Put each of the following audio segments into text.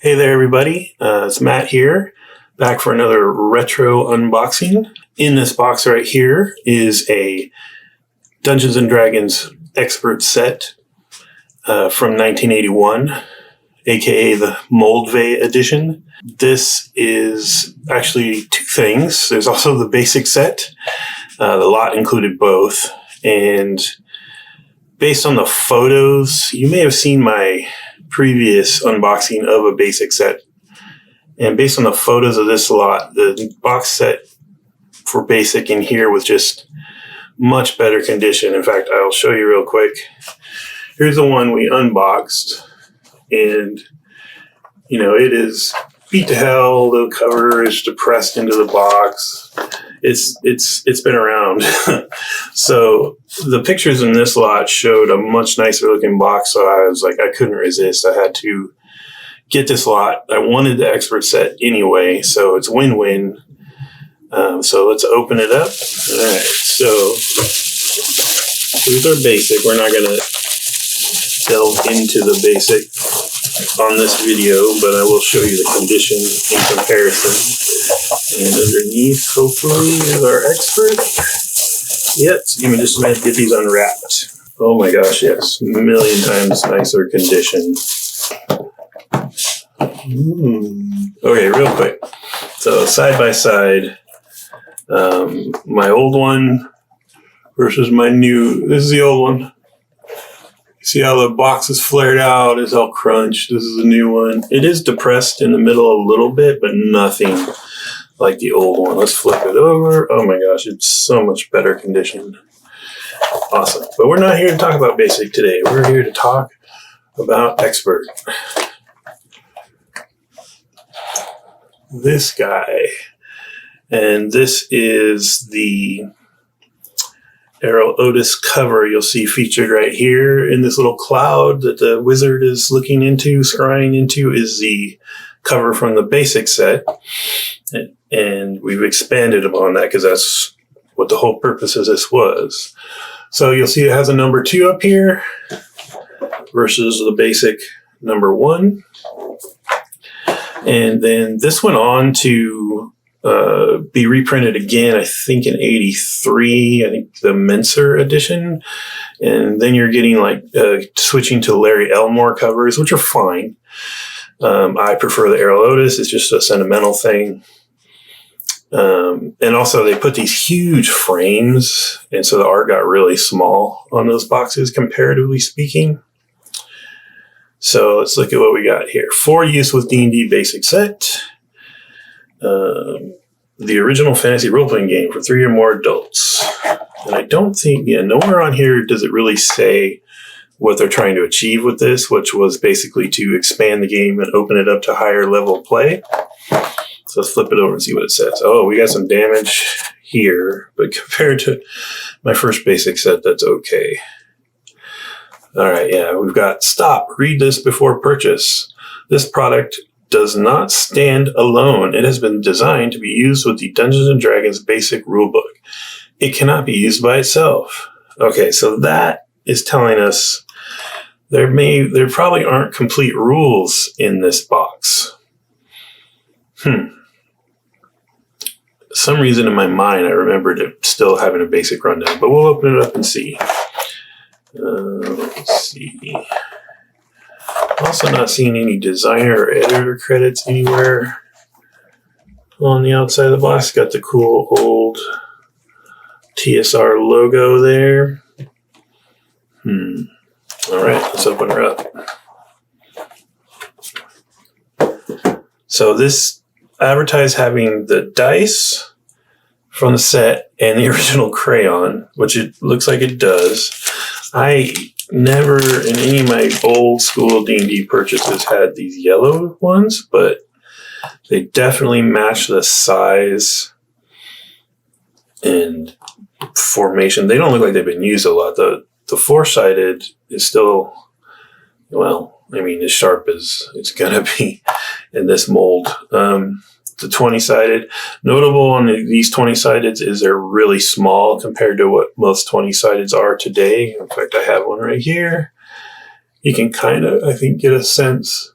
Hey there, everybody. It's Matt here, back for another retro unboxing. In this box right here is a Dungeons & Dragons expert set from 1981, aka the Moldvay edition. This is actually two things. There's also the basic set. The lot included both. And based on the photos, you may have seen my previous unboxing of a basic set. And based on the photos of this lot, the box set for basic in here was just much better condition. In fact, I'll show you real quick. Here's the one we unboxed. And, it is beat to hell. The cover is depressed into the box. It's been around. So the pictures in this lot showed a much nicer looking box. So I was like, I couldn't resist. I had to get this lot. I wanted the expert set anyway. So it's win-win. So let's open it up. All right. So here's our basic. We're not going to delve into the basic on this video, but I will show you the condition in comparison. And underneath, hopefully, is our expert. Yep, give me just a minute to get these unwrapped. Oh my gosh, yes, a million times nicer condition. Okay, real quick. So side by side, my old one versus my new. This is the old one. See how the box is flared out, it's all crunched. This is the new one. It is depressed in the middle a little bit, but nothing like the old one. Let's flip it over. Oh my gosh, it's so much better condition. Awesome. But we're not here to talk about basic today. We're here to talk about expert. This guy. And this is the Errol Otis cover you'll see featured right here in this little cloud that the wizard is looking into, scrying into, is the cover from the basic set. And we've expanded upon that because that's what the whole purpose of this was. So you'll see it has a number 2 up here versus the basic number 1. And then this went on to be reprinted again, I think in 83, I think the Menser edition. And then you're getting switching to Larry Elmore covers, which are fine. I prefer the Errol Otis. It's just a sentimental thing. And also they put these huge frames, and so the art got really small on those boxes, comparatively speaking. So let's look at what we got here. For use with D&D basic set. The original fantasy role-playing game for 3 or more adults. And I don't think, nowhere on here does it really say what they're trying to achieve with this, which was basically to expand the game and open it up to higher level play. So let's flip it over and see what it says. Oh, we got some damage here, but compared to my first basic set, that's okay. All right, yeah, we've got stop. Read this before purchase. This product does not stand alone. It has been designed to be used with the Dungeons & Dragons basic rulebook. It cannot be used by itself. Okay, so that is telling us there probably aren't complete rules in this box. Some reason in my mind I remembered it still having a basic rundown, but we'll open it up and see. Let's see. Also not seeing any designer or editor credits anywhere on the outside of the box. Got the cool old TSR logo there. All right, let's open her up. So this advertised having the dice from the set and the original crayon, which it looks like it does. I never in any of my old school D&D purchases had these yellow ones, but they definitely match the size and formation. They don't look like they've been used a lot. The 4-sided is still, as sharp as it's going to be in this mold. The 20-sided, notable on these 20-sideds is they're really small compared to what most 20-sideds are today. In fact, I have one right here. You can kind of, I think, get a sense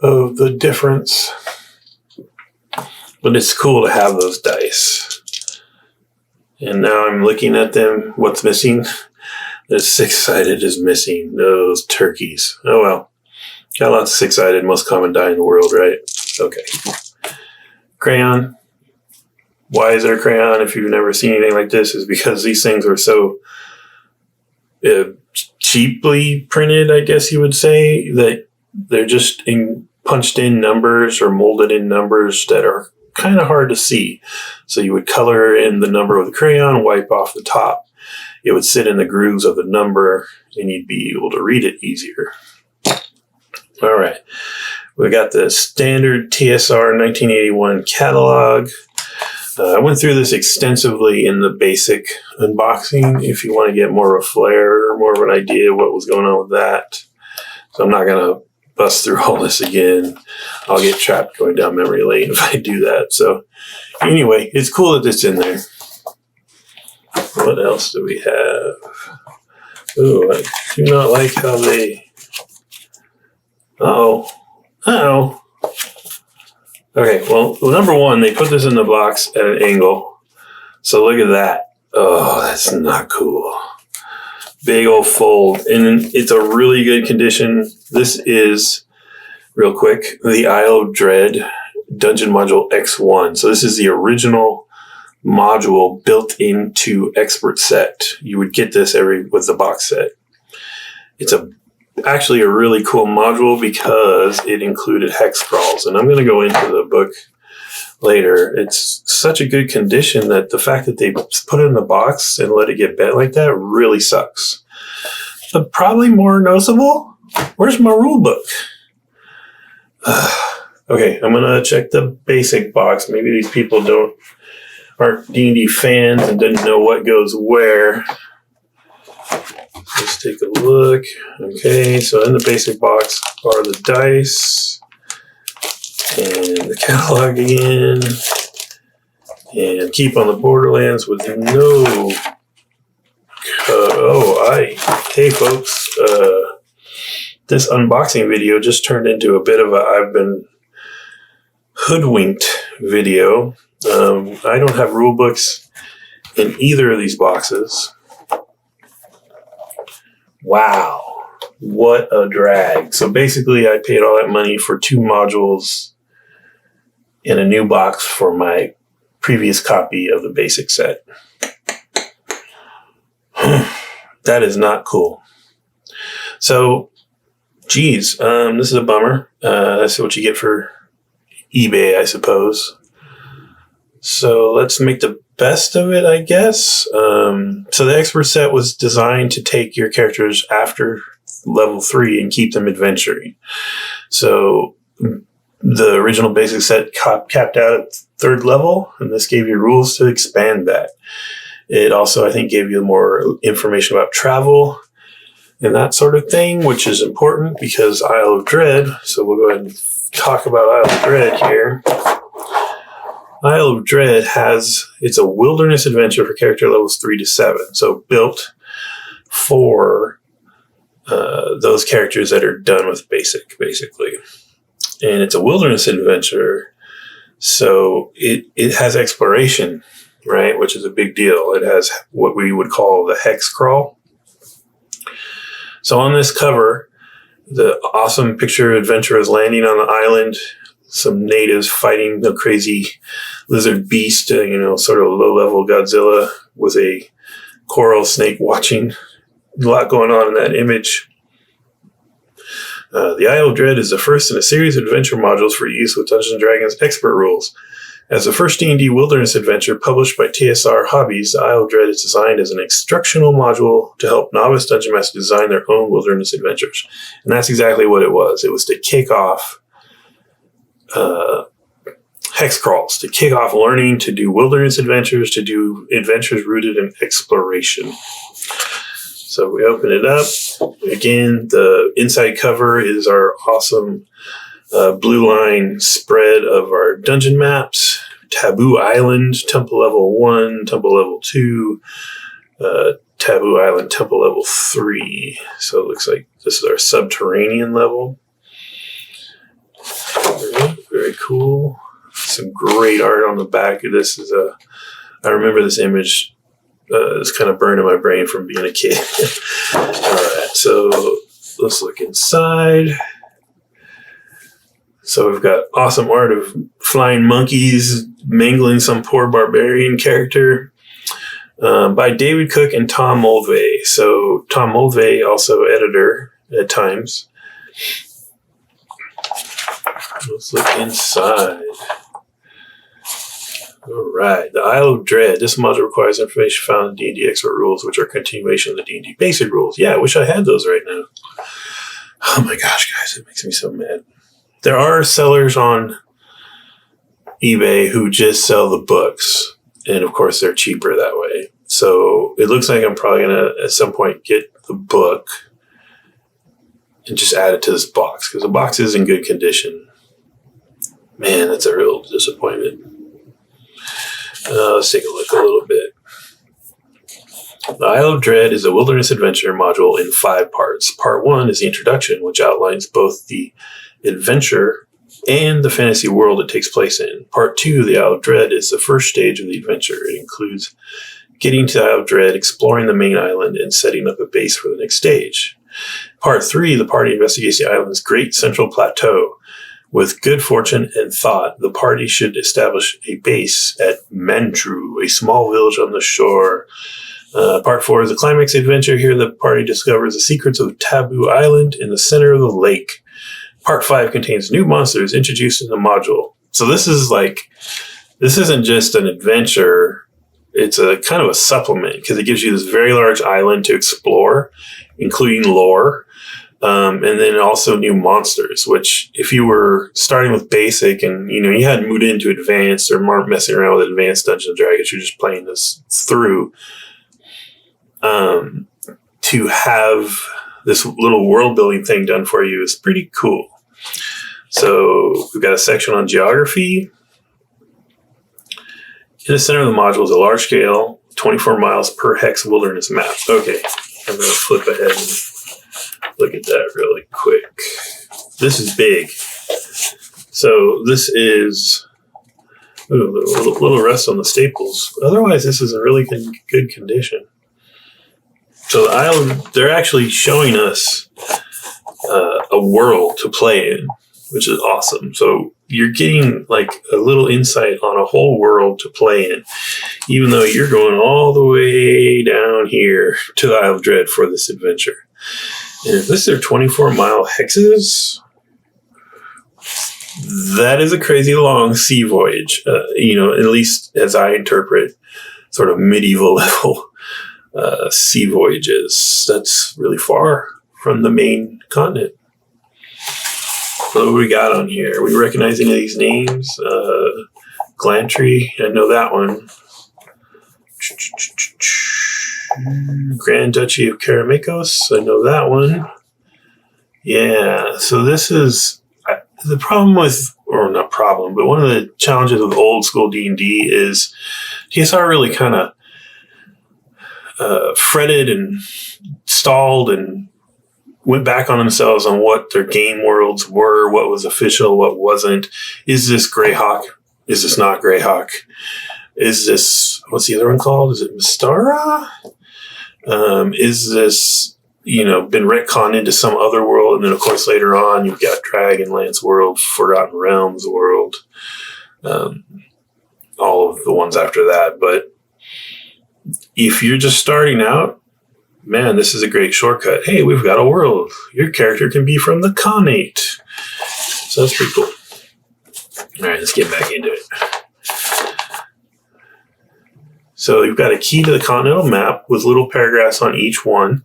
of the difference. But it's cool to have those dice. And now I'm looking at them. What's missing? The six-sided is missing. Those turkeys. Oh well. Got lots of six-sided, most common die in the world, right? Okay. Crayon. Why is there a crayon if you've never seen anything like this? Is because these things are so cheaply printed, I guess you would say, that they're just punched in numbers or molded in numbers that are kind of hard to see. So you would color in the number with a crayon, wipe off the top. It would sit in the grooves of the number, and you'd be able to read it easier. All right. We got the standard TSR 1981 catalog. I went through this extensively in the basic unboxing if you want to get more of a flair or more of an idea of what was going on with that. So I'm not going to bust through all this again. I'll get trapped going down memory lane if I do that. So anyway, it's cool that it's in there. What else do we have? Oh, I do not like how they... Uh-oh. Okay, well, number one, they put this in the box at an angle. So look at that. Oh, that's not cool. Big old fold. And it's a really good condition. This is, real quick, the Isle of Dread Dungeon Module X1. So this is the original module built into Expert Set. You would get this with the box set. It's actually a really cool module because it included hex crawls, and I'm going to go into the book later. It's such a good condition that the fact that they put it in the box and let it get bent like that really sucks. But probably more noticeable, where's my rule book? Okay, I'm going to check the basic box. Maybe these people aren't D&D fans and didn't know what goes where. Let's take a look. Okay, so in the basic box are the dice and the catalog again, and keep on the Borderlands with no code. Hey folks, this unboxing video just turned into a bit of a I've been hoodwinked video. I don't have rule books in either of these boxes. Wow, what a drag. So basically I paid all that money for 2 modules in a new box for my previous copy of the basic set. That is not cool. So, geez, this is a bummer. That's what you get for eBay, I suppose. So let's make the best of it, I guess. So the Expert Set was designed to take your characters after level 3 and keep them adventuring. So the original basic set capped out at 3rd level, and this gave you rules to expand that. It also, I think, gave you more information about travel and that sort of thing, which is important because Isle of Dread. So we'll go ahead and talk about Isle of Dread here. Isle of Dread it's a wilderness adventure for character levels 3 to 7. So built for those characters that are done with basic, basically. And it's a wilderness adventure, so it has exploration, right, which is a big deal. It has what we would call the hex crawl. So on this cover, the awesome picture of adventurers landing on the island, some natives fighting the crazy lizard beast, sort of low-level Godzilla with a coral snake watching. A lot going on in that image. The Isle of Dread is the first in a series of adventure modules for use with Dungeons & Dragons expert rules. As the first D&D wilderness adventure published by TSR Hobbies, the Isle of Dread is designed as an instructional module to help novice Dungeon Masters design their own wilderness adventures. And that's exactly what it was. It was to kick off hex crawls, to kick off learning to do wilderness adventures, to do adventures rooted in exploration. So we open it up. Again, the inside cover is our awesome blue line spread of our dungeon maps. Taboo Island, Temple Level 1, Temple Level 2, Taboo Island, Temple Level 3. So it looks like this is our subterranean level. Very cool. Some great art on the back. This is I remember this image. It's kind of burned in my brain from being a kid. All right, so let's look inside. So we've got awesome art of flying monkeys mangling some poor barbarian character by David Cook and Tom Moldvay. So Tom Moldvay, also editor at times. Let's look inside. All right. The Isle of Dread. This module requires information found in D&D expert rules, which are a continuation of the D&D basic rules. Yeah, I wish I had those right now. Oh my gosh, guys, it makes me so mad. There are sellers on eBay who just sell the books. And of course, they're cheaper that way. So it looks like I'm probably going to, at some point, get the book and just add it to this box, because the box is in good condition. Man, that's a real disappointment. Let's take a look a little bit. The Isle of Dread is a wilderness adventure module in 5 parts. Part 1 is the introduction, which outlines both the adventure and the fantasy world it takes place in. Part 2, the Isle of Dread, is the first stage of the adventure. It includes getting to the Isle of Dread, exploring the main island, and setting up a base for the next stage. Part 3, the party investigates the island's great central plateau. With good fortune and thought, the party should establish a base at Mantru, a small village on the shore. Part 4 is the climax adventure. Here, the party discovers the secrets of Taboo Island in the center of the lake. Part 5 contains new monsters introduced in the module. So this isn't just an adventure. It's a kind of a supplement, because it gives you this very large island to explore, including lore. And then also new monsters, which if you were starting with basic and, you hadn't moved into advanced or more messing around with advanced Dungeons & Dragons, you're just playing this through, to have this little world building thing done for you is pretty cool. So we've got a section on geography. In the center of the module is a large scale 24 miles per hex wilderness map. Okay, I'm going to flip ahead and look at that really quick. This is big. So this is a little rust on the staples. Otherwise, this is in really good condition. So the island, they're actually showing us a world to play in, which is awesome. So you're getting like a little insight on a whole world to play in, even though you're going all the way down here to the Isle of Dread for this adventure. And if this are 24-mile hexes, that is a crazy long sea voyage, at least as I interpret sort of medieval level sea voyages. That's really far from the main continent. What do we got on here? Are we recognizing these names? Glantry, I know that one. Grand Duchy of Karamakos, I know that one. Yeah, so this is the problem with, or not problem, but one of the challenges of old school D&D is TSR really kind of fretted and stalled and went back on themselves on what their game worlds were, what was official, what wasn't. Is this Greyhawk? Is this not Greyhawk? Is this, what's the other one called? Is it Mystara? Is this, been retconned into some other world? And then, of course, later on, you've got Dragonlance world, Forgotten Realms world, all of the ones after that. But if you're just starting out, man, this is a great shortcut. Hey, we've got a world. Your character can be from the Khanate. So that's pretty cool. All right, let's get back into it. So you've got a key to the continental map with little paragraphs on each one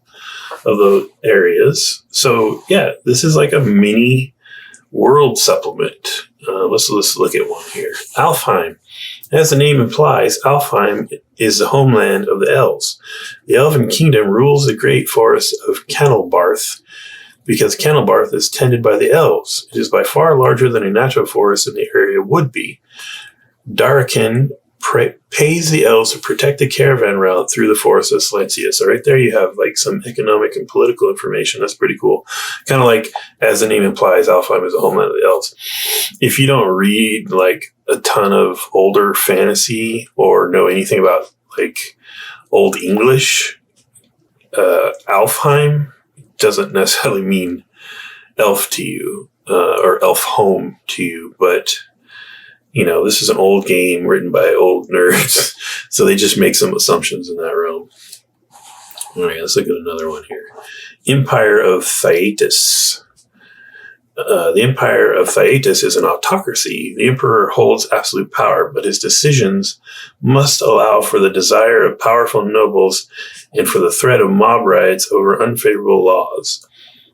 of the areas. So yeah, this is like a mini world supplement. Let's look at one here. Alfheim. As the name implies, Alfheim is the homeland of the elves. The elven kingdom rules the great forest of Kenilbarth because Kenilbarth is tended by the elves. It is by far larger than a natural forest in the area would be. Darakin pays the elves to protect the caravan route through the forest of Silencia. So right there you have like some economic and political information. That's pretty cool. Kind of like, as the name implies, Alfheim is a homeland of the elves. If you don't read like a ton of older fantasy or know anything about like Old English, Alfheim doesn't necessarily mean elf to you, or elf home to you, but this is an old game written by old nerds, so they just make some assumptions in that realm. All right, let's look at another one here. Empire of Thyatis. The Empire of Thyatis is an autocracy. The emperor holds absolute power, but his decisions must allow for the desire of powerful nobles and for the threat of mob riots over unfavorable laws.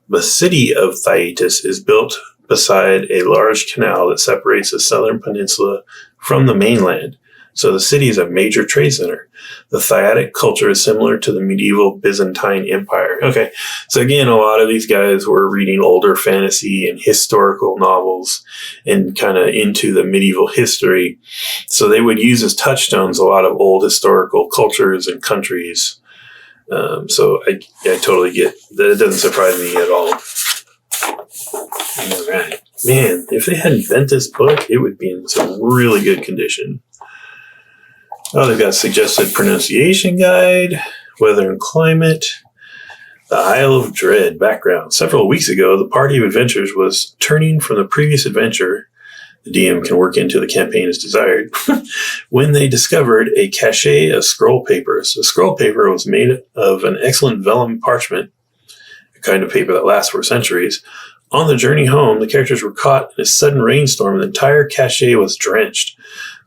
The city of Thyatis is built beside a large canal that separates the southern peninsula from the mainland, so the city is a major trade center. The Thyatic culture is similar to the medieval Byzantine Empire. Okay, so again, a lot of these guys were reading older fantasy and historical novels and kind of into the medieval history, so they would use as touchstones a lot of old historical cultures and countries. So I totally get that. It doesn't surprise me at all. All right. Man, if they hadn't bent this book, it would be in some really good condition. Oh, they've got a suggested pronunciation guide, weather and climate, the Isle of Dread background. Several weeks ago, the party of adventurers was turning from the previous adventure. The DM can work into the campaign as desired. When they discovered a cache of scroll papers. The scroll paper was made of an excellent vellum parchment, a kind of paper that lasts for centuries. On the journey home, the characters were caught in a sudden rainstorm and the entire cache was drenched.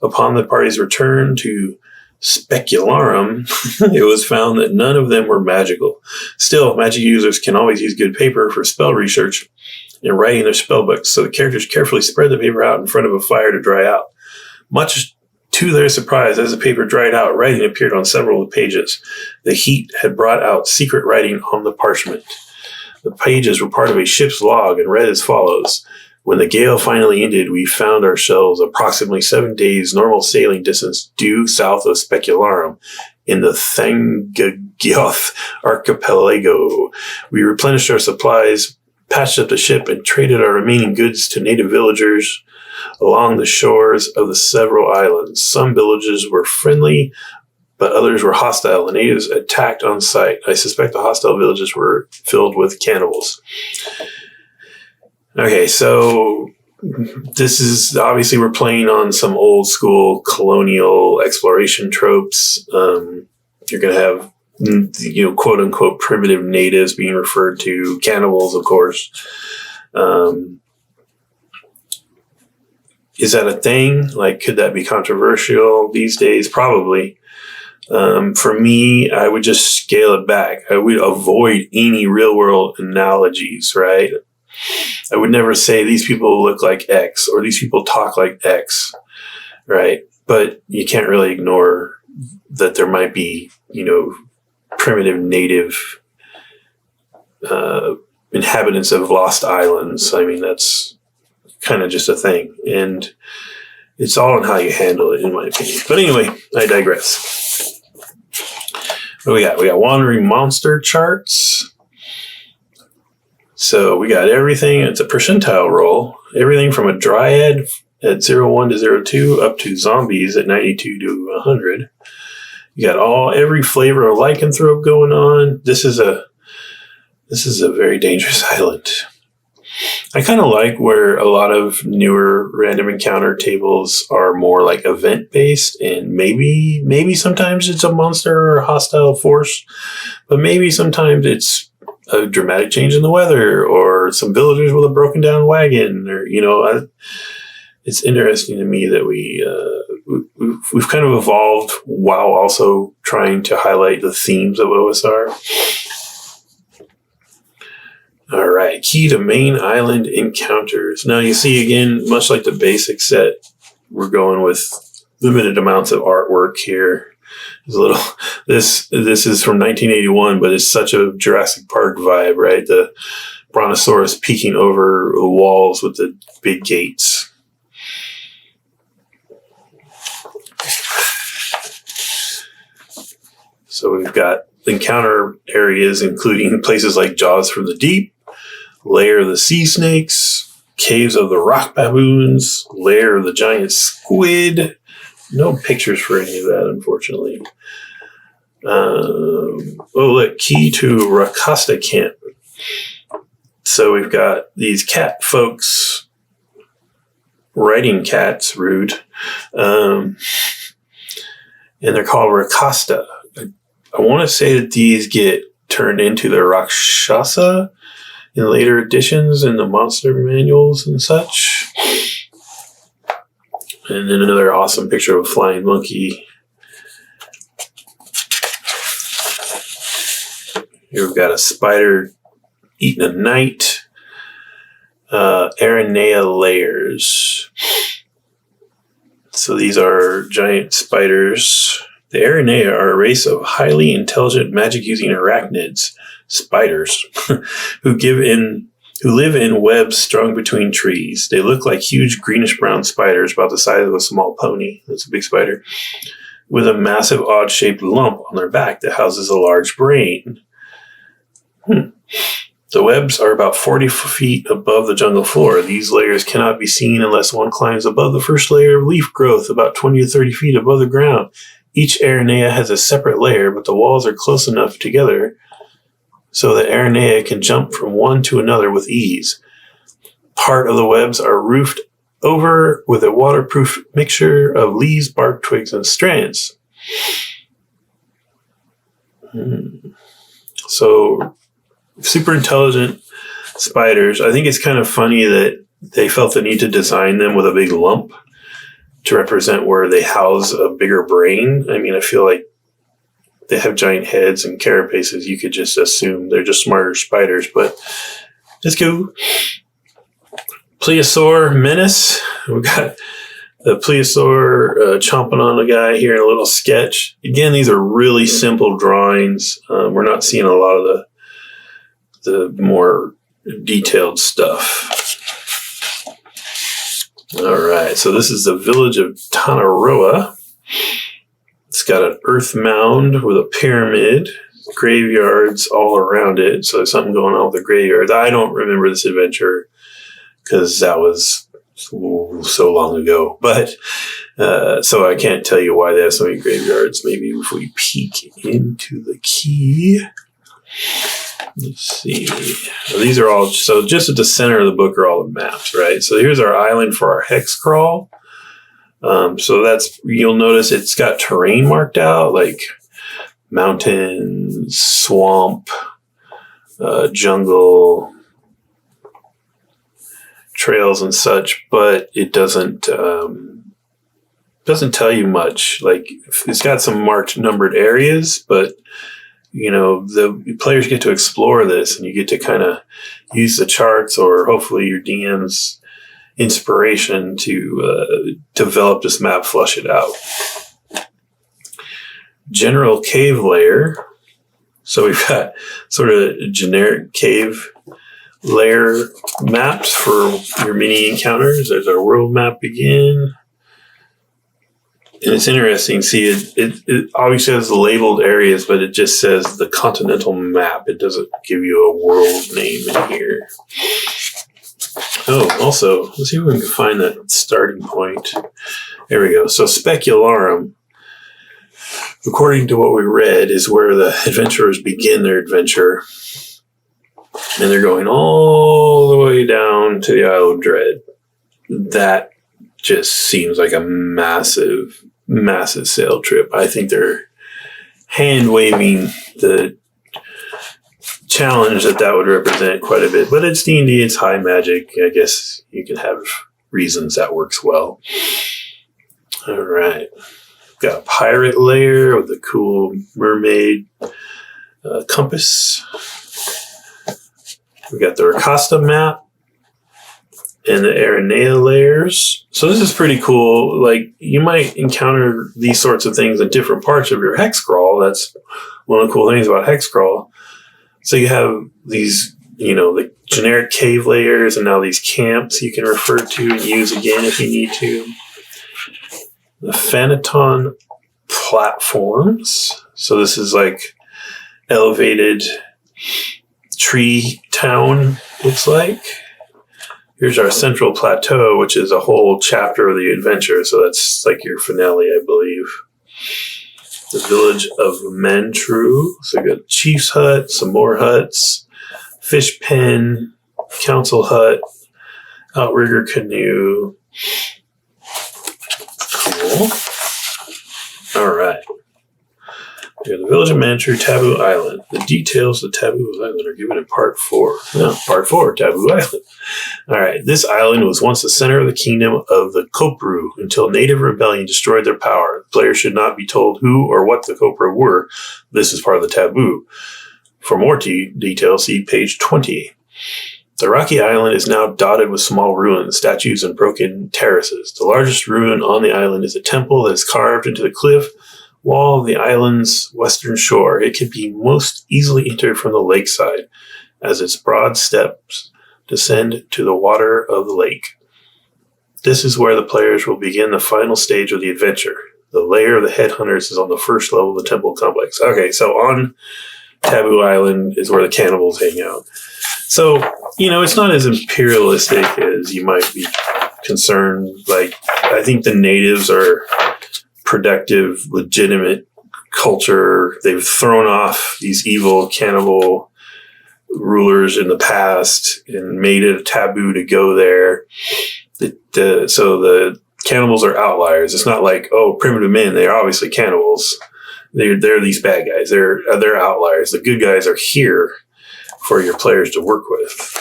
Upon the party's return to Specularum, it was found that none of them were magical. Still, magic users can always use good paper for spell research and writing their spell books, so the characters carefully spread the paper out in front of a fire to dry out. Much to their surprise, as the paper dried out, writing appeared on several of the pages. The heat had brought out secret writing on the parchment. The pages were part of a ship's log and read as follows. When the gale finally ended, we found ourselves approximately 7 days normal sailing distance due south of Specularum in the Thangagioth archipelago. We replenished our supplies, patched up the ship, and traded our remaining goods to native villagers along the shores of the several islands. Some villages were friendly, but others were hostile. The natives attacked on sight. I suspect the hostile villages were filled with cannibals. Okay, so this is obviously we're playing on some old school colonial exploration tropes. You're going to have, quote unquote, primitive natives being referred to, cannibals, of course. Is that a thing? Like, could that be controversial these days? Probably. For me, I would just scale it back. I would avoid any real world analogies, right? I would never say these people look like X or these people talk like X, right? But you can't really ignore that there might be, primitive native inhabitants of lost islands. I mean, that's kind of just a thing. And it's all on how you handle it, in my opinion. But anyway, I digress. What we got? We got wandering monster charts. So we got everything. It's a percentile roll. Everything from a dryad at 01 to 02 up to zombies at 92 to 100. You got every flavor of lycanthrope going on. This is a very dangerous island. I kind of like where a lot of newer random encounter tables are more like event based, and maybe sometimes it's a monster or a hostile force, but maybe sometimes it's a dramatic change in the weather or some villagers with a broken down wagon, or it's interesting to me that we've kind of evolved while also trying to highlight the themes of OSR. All right, key to main island encounters. Now you see again, much like the basic set, we're going with limited amounts of artwork here. There's a little. This is from 1981, but it's such a Jurassic Park vibe, right? The brontosaurus peeking over the walls with the big gates. So we've got encounter areas, including places like Jaws from the Deep, Lair of the Sea Snakes, Caves of the Rock Baboons, Lair of the Giant Squid. No pictures for any of that, unfortunately. Look, Key to Rakasta Camp. So we've got these cat folks riding cats, rude. And they're called Rakasta. I want to say that these get turned into the Rakshasa in later editions in the monster manuals and such. And then another awesome picture of a flying monkey. Here we've got a spider eating a knight. Aranea layers. So these are giant spiders. The Aranea are a race of highly intelligent magic-using arachnids, spiders, who live in webs strung between trees. They look like huge greenish-brown spiders about the size of a small pony. That's a big spider. With a massive odd-shaped lump on their back that houses a large brain. The webs are about 40 feet above the jungle floor. These layers cannot be seen unless one climbs above the first layer of leaf growth, about 20 to 30 feet above the ground. Each Aranea has a separate layer, but the walls are close enough together so that Aranea can jump from one to another with ease. Part of the webs are roofed over with a waterproof mixture of leaves, bark, twigs, and strands. So, super intelligent spiders. I think it's kind of funny that they felt the need to design them with a big lump to represent where they house a bigger brain. I mean, I feel like they have giant heads and carapaces. You could just assume they're just smarter spiders, but let's go. Plesiosaur menace. We've got the plesiosaur chomping on a guy here in a little sketch. Again, these are really simple drawings. We're not seeing a lot of the more detailed stuff. All right, so this is the village of Tanaroa. It's got an earth mound with a pyramid, graveyards all around it. So there's something going on with the graveyards. I don't remember this adventure because that was so long ago. But so I can't tell you why they have so many graveyards. Maybe if we peek into the key. Let's see. These are all, so just at the center of the book are all the maps, right? So here's our island for our hex crawl. So that's, you'll notice it's got terrain marked out, like mountains, swamp, jungle, trails and such, but it doesn't tell you much. Like, it's got some marked numbered areas, but you know, the players get to explore this and you get to kind of use the charts or hopefully your DM's inspiration to develop this map, flush it out. General cave layer. So we've got sort of generic cave layer maps for your mini encounters. There's our world map again. And it's interesting. See, it obviously has the labeled areas, but it just says the continental map. It doesn't give you a world name in here. Oh, also, let's see if we can find that starting point. There we go. So Specularum, according to what we read, is where the adventurers begin their adventure. And they're going all the way down to the Isle of Dread. That just seems like a massive sail trip. I think they're hand-waving the challenge that would represent quite a bit. But it's D&D, it's high magic. I guess you can have reasons that works well. All right. Got a pirate layer with a cool mermaid compass. We got the Rakasta map and the Aranea layers. So this is pretty cool. Like, you might encounter these sorts of things in different parts of your hex crawl. That's one of the cool things about hex crawl. So you have these, you know, the generic cave layers and now these camps you can refer to and use again if you need to. The Phantom platforms. So this is like elevated tree town, looks like. Here's our central plateau, which is a whole chapter of the adventure. So that's like your finale, I believe. The village of Mantru. So we got Chief's Hut, some more huts, fish pen, council hut, outrigger canoe. Cool. All right. We got the village of Mantru, Taboo Island. The details of Taboo Island are given in part 4. No, part 4, Taboo Island. All right. This island was once the center of the kingdom of the Kopru until native rebellion destroyed their power. Players should not be told who or what the Kopru were. This is part of the taboo. For more details, see page 20. The rocky island is now dotted with small ruins, statues, and broken terraces. The largest ruin on the island is a temple that is carved into the cliff wall of the island's western shore. It can be most easily entered from the lakeside, as its broad steps descend to the water of the lake. This is where the players will begin the final stage of the adventure. The lair of the headhunters is on the first level of the temple complex. Okay, so on Taboo Island is where the cannibals hang out. So, it's not as imperialistic as you might be concerned. Like, I think the natives are productive, legitimate culture. They've thrown off these evil cannibal rulers in the past and made it a taboo to go there. So the cannibals are outliers. It's not like, primitive men. They're obviously cannibals. They're these bad guys. They're outliers. The good guys are here for your players to work with.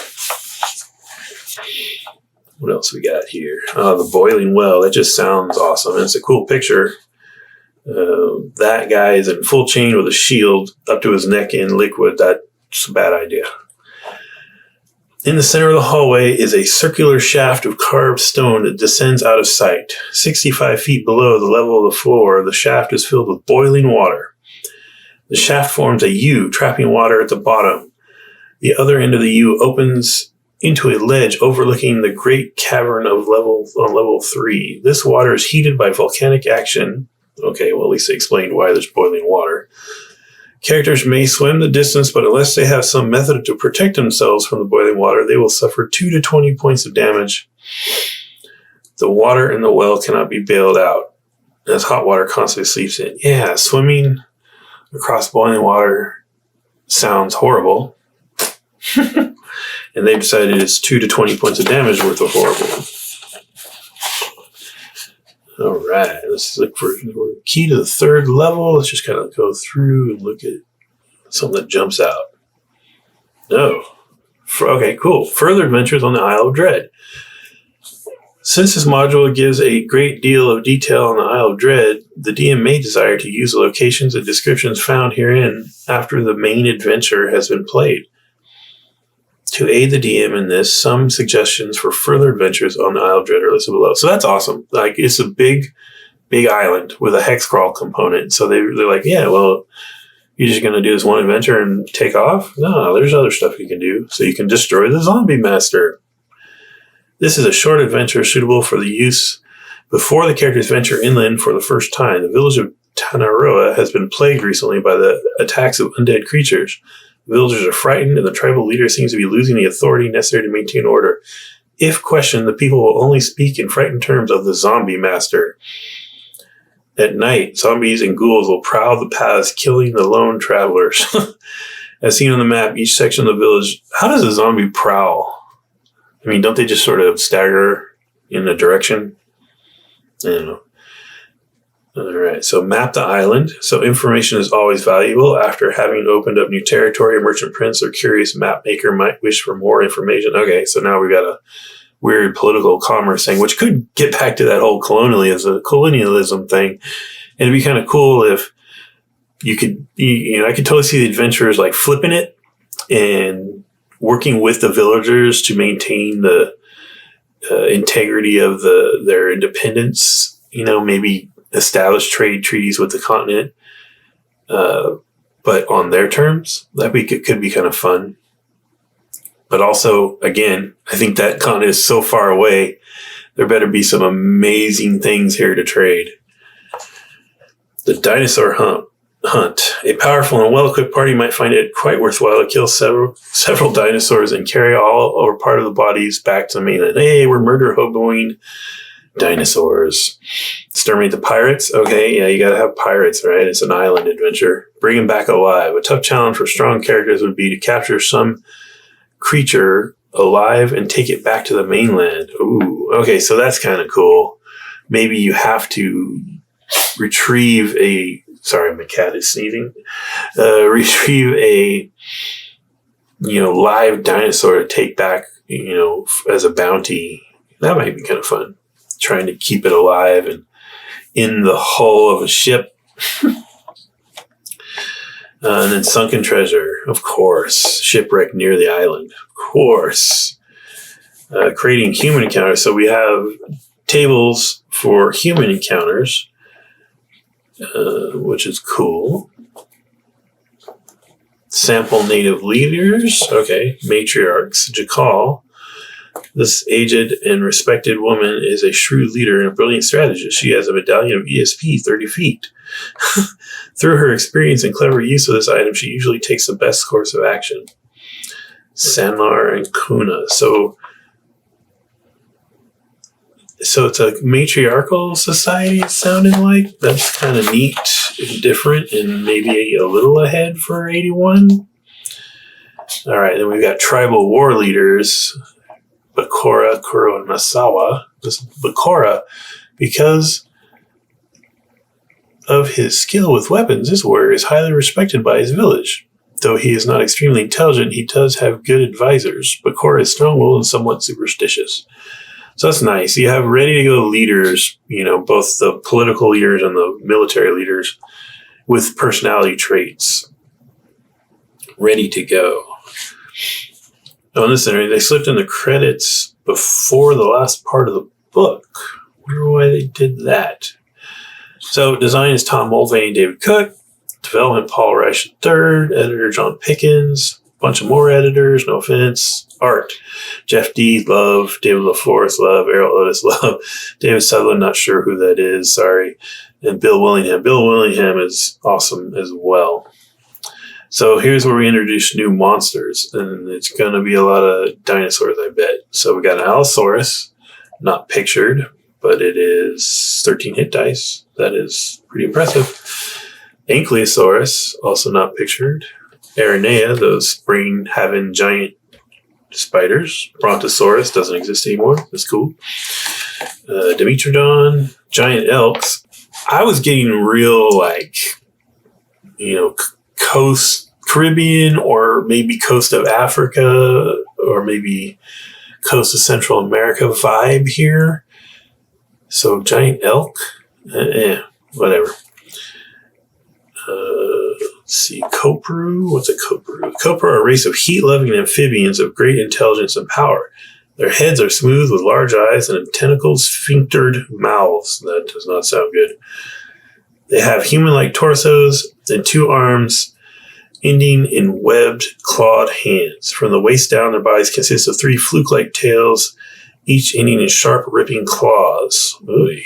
What else we got here? The boiling well. That just sounds awesome. It's a cool picture. That guy is in full chain with a shield up to his neck in liquid. That's a bad idea. In the center of the hallway is a circular shaft of carved stone that descends out of sight. 65 feet below the level of the floor, the shaft is filled with boiling water. The shaft forms a U, trapping water at the bottom. The other end of the U opens into a ledge overlooking the great cavern of level 3. This water is heated by volcanic action. Okay, well, at least they explained why there's boiling water. Characters may swim the distance, but unless they have some method to protect themselves from the boiling water, they will suffer 2 to 20 points of damage. The water in the well cannot be bailed out, as hot water constantly seeps in. Yeah, swimming across boiling water sounds horrible. And they've decided it's 2 to 20 points of damage worth of horrible. All right, let's look for key to the 3rd level. Let's just kind of go through and look at something that jumps out. No. Okay, cool. Further adventures on the Isle of Dread. Since this module gives a great deal of detail on the Isle of Dread, the DM may desire to use the locations and descriptions found herein after the main adventure has been played. To aid the DM in this, some suggestions for further adventures on the Isle of Dread are listed below. So that's awesome. Like, it's a big island with a hex crawl component. So they're like, yeah, well, you're just going to do this one adventure and take off? No, there's other stuff you can do. So you can destroy the zombie master. This is a short adventure suitable for the use before the characters venture inland for the first time. The village of Tanaroa has been plagued recently by the attacks of undead creatures. The villagers are frightened, and the tribal leader seems to be losing the authority necessary to maintain order. If questioned, the people will only speak in frightened terms of the zombie master. At night, zombies and ghouls will prowl the paths, killing the lone travelers. As seen on the map, each section of the village... How does a zombie prowl? I mean, don't they just sort of stagger in a direction? I don't know. All right, so map the island. So information is always valuable. After having opened up new territory, a merchant prince or curious map maker might wish for more information. Okay, so now we've got a weird political commerce thing, which could get back to that whole colonialism thing. And it'd be kind of cool if you could, I could totally see the adventurers like flipping it and working with the villagers to maintain the integrity of their independence, maybe establish trade treaties with the continent, but on their terms. That could be kind of fun. But also, again, I think that continent is so far away, there better be some amazing things here to trade. The dinosaur hunt. A powerful and well-equipped party might find it quite worthwhile to kill several dinosaurs and carry all or part of the bodies back to the mainland. Hey, we're murder hoboing dinosaurs. Exterminate the pirates? Okay, yeah, you gotta have pirates, right? It's an island adventure. Bring them back alive. A tough challenge for strong characters would be to capture some creature alive and take it back to the mainland. Ooh, okay, so that's kind of cool. Maybe you have to retrieve a... Sorry, my cat is sneezing. Retrieve a, live dinosaur to take back, as a bounty. That might be kind of fun. Trying to keep it alive and in the hull of a ship. And then sunken treasure, of course. Shipwreck near the island, of course. Creating human encounters. So we have tables for human encounters. Which is cool. Sample native leaders. Okay. Matriarchs. Jakal. This aged and respected woman is a shrewd leader and a brilliant strategist. She has a medallion of ESP 30 feet. Through her experience and clever use of this item, she usually takes the best course of action. Sanlar and Kuna. So it's a matriarchal society, it sounded like. That's kind of neat and different and maybe a little ahead for 81. All right, then we've got tribal war leaders, Bakura, Kuro, and Masawa. This Bakura, because of his skill with weapons, this warrior is highly respected by his village. Though he is not extremely intelligent, he does have good advisors. Bakura is strong-willed and somewhat superstitious. So that's nice. You have ready-to-go leaders, both the political leaders and the military leaders with personality traits ready to go. Oh, in this interview, they slipped in the credits before the last part of the book. I wonder why they did that. So design is Tom Mulvaney and David Cook. Development Paul Reich III. Editor John Pickens. Bunch of more editors, no offense. Art, Jeff D. Love, David LaForest, Love, Errol Otis, Love, David Sutherland, not sure who that is, sorry, and Bill Willingham. Bill Willingham is awesome as well. So here's where we introduce new monsters, and it's going to be a lot of dinosaurs, I bet. So we got an Allosaurus, not pictured, but it is 13 hit dice. That is pretty impressive. Ankylosaurus, also not pictured. Aranea, those spring-having giant spiders. Brontosaurus doesn't exist anymore. That's cool. Dimetrodon, giant elks. I was getting real, coast Caribbean or maybe coast of Africa or maybe coast of Central America vibe here. So giant elk, whatever. Let's see, Kopru. What's a Kopru? Kopru are a race of heat-loving amphibians of great intelligence and power. Their heads are smooth with large eyes and tentacled, sphinctered mouths. That does not sound good. They have human-like torsos and 2 arms ending in webbed, clawed hands. From the waist down, their bodies consist of 3 fluke-like tails, each ending in sharp, ripping claws. Ooh.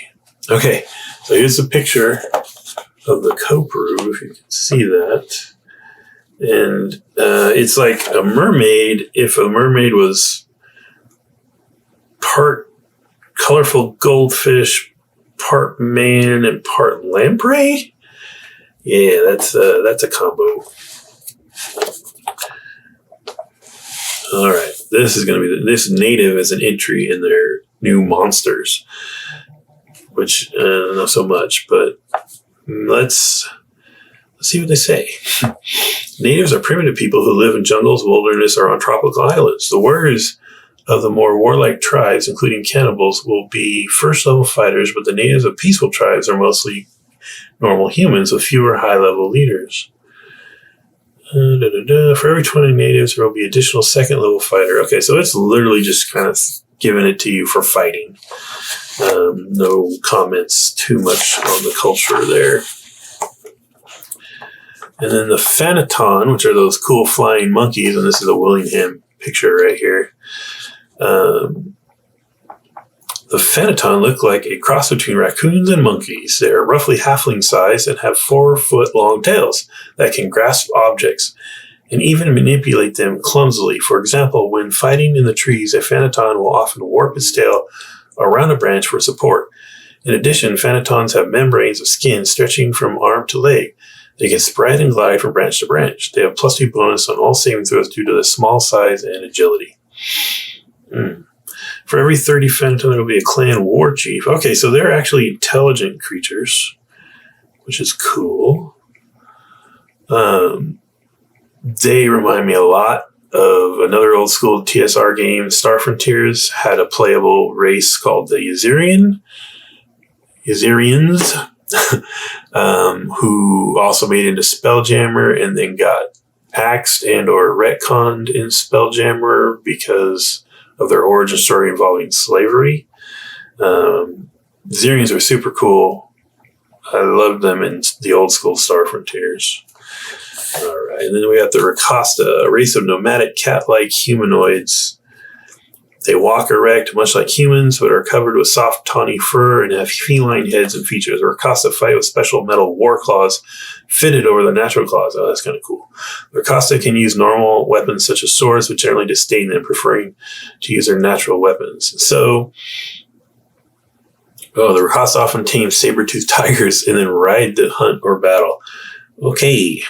Okay, so here's a picture of the Kopru, if you can see that. And it's like a mermaid, if a mermaid was part colorful goldfish, part man, and part lamprey. Yeah, that's a combo. All right, this is going to be this native as an entry in their new monsters, which I don't know so much, but let's see what they say. Natives are primitive people who live in jungles, wilderness, or on tropical islands. The warriors of the more warlike tribes, including cannibals, will be first-level fighters, but the natives of peaceful tribes are mostly normal humans with fewer high-level leaders. For every 20 natives, there will be additional second-level fighter. Okay, so it's literally just kind of giving it to you for fighting. No comments too much on the culture there. And then the Phantom, which are those cool flying monkeys, and this is a Willingham picture right here. The The Phantom look like a cross between raccoons and monkeys. They are roughly halfling size and have 4-foot-long tails that can grasp objects and even manipulate them clumsily. For example, when fighting in the trees, a Phantom will often warp its tail around a branch for support. In addition, Phantoms have membranes of skin stretching from arm to leg. They can spread and glide from branch to branch. They have +2 bonus on all saving throws due to their small size and agility. For every 30 Phantom, there will be a clan war chief. Okay, so they're actually intelligent creatures, which is cool. They remind me a lot of another old school TSR game. Star Frontiers had a playable race called the Yazirians, who also made it into Spelljammer and then got axed and or retconned in Spelljammer because of their origin story involving slavery. Yazirians are super cool. I loved them in the old school Star Frontiers. All right, and then we have the Rakasta, a race of nomadic cat-like humanoids. They walk erect, much like humans, but are covered with soft, tawny fur and have feline heads and features. The Rakasta fight with special metal war claws fitted over the natural claws. Oh, that's kind of cool. The Rakasta can use normal weapons such as swords, but generally disdain them, preferring to use their natural weapons. So, the Rakasta often tame saber-toothed tigers and then ride to hunt or battle. Okay.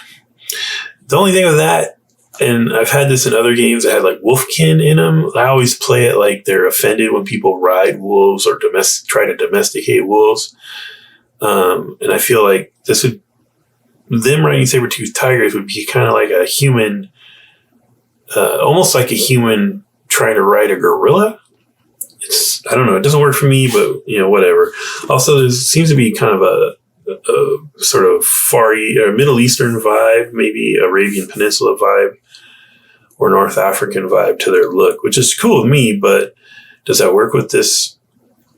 The only thing with that, and I've had this in other games that had like wolfkin in them. I always play it like they're offended when people ride wolves or try to domesticate wolves. And I feel like them riding saber-toothed tigers would be kind of like a human, almost like a human trying to ride a gorilla. I don't know. It doesn't work for me, but whatever. Also, there seems to be kind of a sort of Middle Eastern vibe, maybe Arabian Peninsula vibe, or North African vibe to their look, which is cool with me, but does that work with this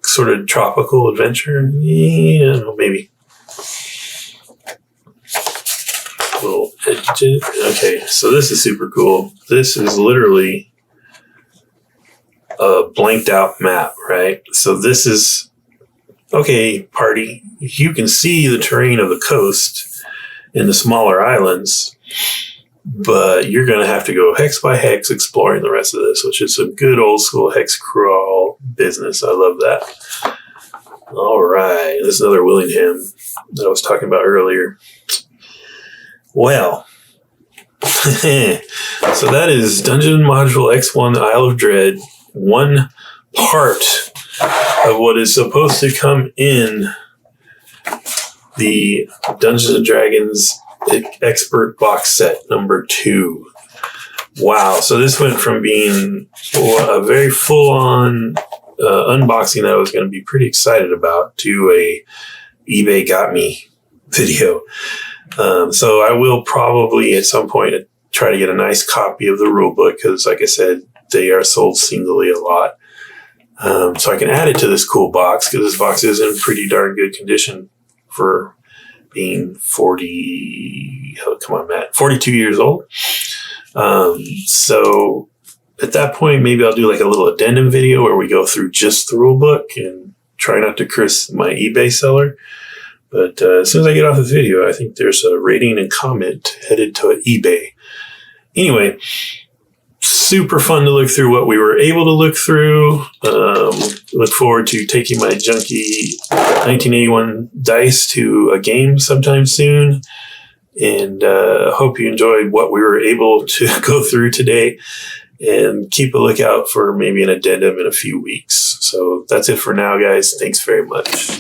sort of tropical adventure? Yeah, maybe. Okay, so this is super cool. This is literally a blanked out map, right? So this is, okay, party, you can see the terrain of the coast in the smaller islands, but you're going to have to go hex by hex exploring the rest of this, which is some good old school hex crawl business. I love that. All right. This is another Willingham that I was talking about earlier. Well, so that is Dungeon Module X1 Isle of Dread, one part of what is supposed to come in the Dungeons & Dragons Expert Box Set number 2. Wow. So this went from being a very full-on unboxing that I was going to be pretty excited about to a eBay got me video. So I will probably at some point try to get a nice copy of the rulebook because, like I said, they are sold singly a lot. So I can add it to this cool box because this box is in pretty darn good condition for being 42 years old. So at that point, maybe I'll do like a little addendum video where we go through just the rulebook and try not to curse my eBay seller. But as soon as I get off this video, I think there's a rating and comment headed to eBay. Anyway, super fun to look through what we were able to look through. Look forward to taking my junky 1981 dice to a game sometime soon. And hope you enjoyed what we were able to go through today. And keep a lookout for maybe an addendum in a few weeks. So that's it for now, guys. Thanks very much.